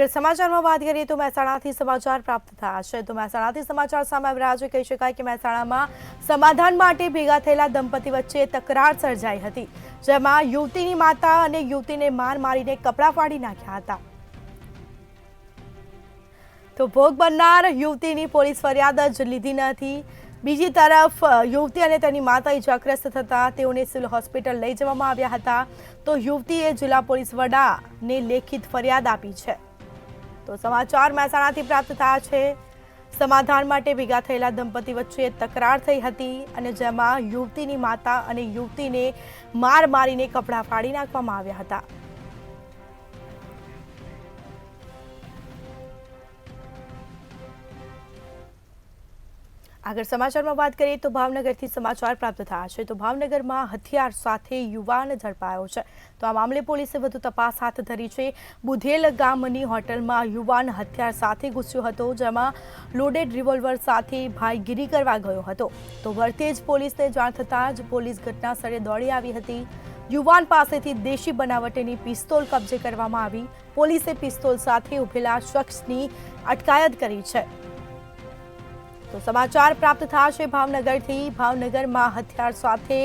આગળ સમાચારમાં વાત કરીએ તો મહેસાણાથી સમાચાર પ્રાપ્ત થયા છે તો મહેસાણાથી સમાચાર સામે આવી રહ્યા છે। કહી શકાય કે મહેસાણામાં સમાધાન માટે ભેગા થયેલા દંપતી વચ્ચે તકરાર સર્જાઈ હતી, જેમાં યુવતીની માતા અને યુવતીને માર મારીને કપડાં ફાડી નાખ્યા હતા। તો ભોગ બનનાર યુવતીની પોલીસ ફરિયાદ જ લીધી નથી। બીજી તરફ યુવતી અને તેની માતા ઇજાગ્રસ્ત થતા તેઓને સિવિલ હોસ્પિટલ લઈ જવામાં આવ્યા હતા। તો યુવતીએ જિલ્લા પોલીસ વડાને લેખિત ફરિયાદ આપી છે। તો સમાચાર મહેસાણાથી પ્રાપ્ત થયા છે। સમાધાન માટે ભેગા થયેલા દંપતી વચ્ચે તકરાર થઈ હતી અને જેમાં યુવતીની માતા અને યુવતીને માર મારીને કપડાં ફાડી નાખવામાં આવ્યા હતા। આગળ સમાચારમાં વાત કરીએ તો ભાવનગરથી સમાચાર પ્રાપ્ત થયા છે તો ભાવનગરમાં હથિયાર સાથે યુવાન ઝડપાયો છે। તો આ મામલે પોલીસે વધુ તપાસ હાથ ધરી છે। બુધેલ ગામની હોટલમાં યુવાન હથિયાર સાથે ઘૂસ્યો હતો, જેમાં લોડેડ રિવોલ્વર સાથે ભાઈગીરી કરવા ગયો હતો। તો વરતેજ પોલીસને જાણ થતાં જ પોલીસ ઘટના સ્થળે દોડી આવી હતી। યુવાન પાસેથી દેશી બનાવટની પિસ્તોલ કબજે કરવામાં આવી। પોલીસે પિસ્તોલ સાથે ઉભેલા શખ્સની અટકાયત કરી છે। તો સમાચાર પ્રાપ્ત થયા છે ભાવનગરથી। ભાવનગરમાં હથિયાર સાથે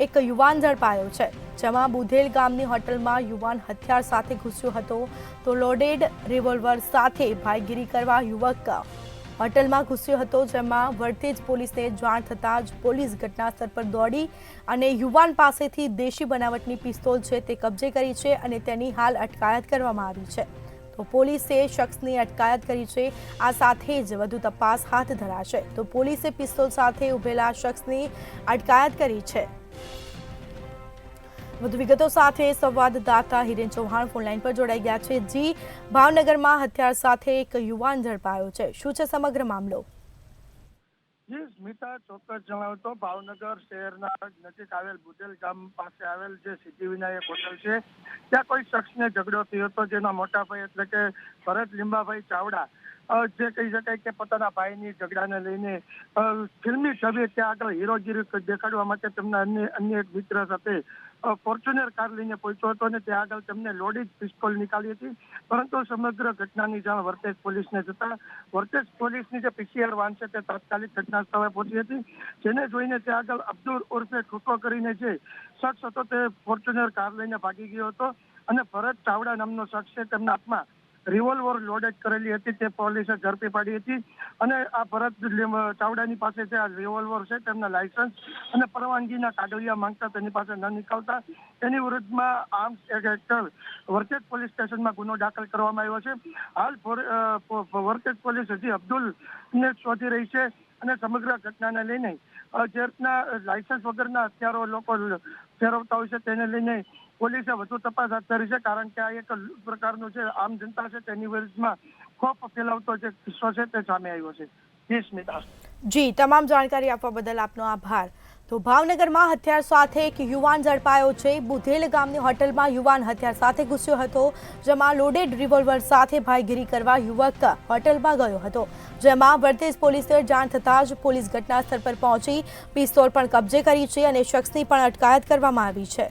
એક યુવાન ઝડપાયો છે, જેમાં બુધેલ ગામની હોટલમાં યુવાન હથિયાર સાથે ઘૂસ્યો હતો। તો લોડેડ રિવોલ્વર સાથે ભાઈગીરી કરવા યુવક હોટલમાં ઘૂસ્યો હતો, જેમાં વરતેજ પોલીસને જાણ થતાં જ પોલીસ ઘટનાસ્થળ પર દોડી અને યુવાન પાસેથી દેશી બનાવટની પિસ્તોલ છે તે કબજે કરી છે અને તેની હાલ અટકાયત કરવામાં આવી છે। તો પોલીસે શખ્સની અટકાયત કરી છે। આ સાથે જ વધુ તપાસ હાથ ધરાશે। તો પોલીસે પિસ્તોલ સાથે ઉભેલા શખ્સની અટકાયત કરી છે। વધુ વિગતો સાથે સંવાદદાતા હિરેન ચૌહાણ ફોનલાઈન પર જોડાઈ ગયા છે। જી, ભાવનગરમાં હથિયાર સાથે એક યુવાન ઝડપાયો છે, શું છે સમગ્ર મામલો? જી સ્મિતા, ચોક્કસ જણાવો તો ભાવનગર શહેરના નજીક આવેલ બુધેલ ગામ પાસે આવેલ જે સિદ્ધિવિનાયક હોટલ છે, ત્યાં કોઈ શખ્સને ઝઘડો થયો હતો, જેના મોટા ભાઈ એટલે કે ભરત લીંબાભાઈ ચાવડા જે કહી શકાય કે પોતાના ભાઈની ઝઘડાને લઈને ફિલ્મી ઢબે ત્યાં આગળ હીરોગીરી દેખાડવા માટે તેમના અન્ય એક મિત્ર સાથે ફોર્ચ્યુનર કાર લઈને પહોંચ્યો હતો અને ત્યાં આગળ તેમને લોડેડ પિસ્તોલ નીકાળી હતી। પરંતુ સમગ્ર ઘટનાની જાણ વરતેજ પોલીસને જતા વરતેજ પોલીસની જે પીસીઆર વાન છે તે તાત્કાલિક ઘટના સ્થળે પહોંચી હતી, જેને જોઈને ત્યાં આગળ અબ્દુલ ઉર્ફે ઠુકો કરીને જે શખ્સ હતો તે ફોર્ચ્યુનર કાર લઈને ભાગી ગયો હતો અને ભરત ચાવડા નામનો શખ્સ છે તેમના હાથમાં રિવોલ્વર લોડેડ કરેલી હતી તે પોલીસે ઝડપી પાડી હતી અને આ ભરત ચાવડાની પાસે જે આ રિવોલ્વર છે તેમના લાયસન્સ અને પરવાનગીના કાગળિયા માંગતા તેની પાસે ન નીકળતા તેની વિરુદ્ધમાં આર્મ્સ એક્ટ હેઠળ વરતેજ પોલીસ સ્ટેશનમાં ગુનો દાખલ કરવામાં આવ્યો છે। હાલ વરતેજ પોલીસ હજી અબ્દુલને શોધી રહી છે અને સમગ્ર ઘટનાને લઈને જે રીતના લાયસન્સ વગરના હથિયારો લોકો ફેરવતા હોય છે તેને લઈને પોલીસે વધુ તપાસ હાથ ધરી છે, કારણ કે આ એક પ્રકારનું જે આમ જનતા છે તેની વિરુદ્ધમાં ખોફ ફેલાવતો જે કિસ્સો છે તે સામે આવ્યો છે। જી સ્મિતા। જી, તમામ જાણકારી આપવા બદલ આપનો આભાર। તો ભાવનગરમાં હથિયાર સાથે એક યુવાન ઝડપાયો છે। બુધેલ ગામની હોટલમાં યુવાન હથિયાર સાથે ઘૂસ્યો હતો, જેમાં લોડેડ રિવોલ્વર સાથે ભાઈગીરી કરવા યુવક હોટલમાં ગયો હતો, જેમાં વરતેજ પોલીસે જાણ થતાં જ પોલીસ ઘટના સ્થળ પર પહોંચી પિસ્તોલ પણ કબજે કરી છે અને શખ્સની પણ અટકાયત કરવામાં આવી છે।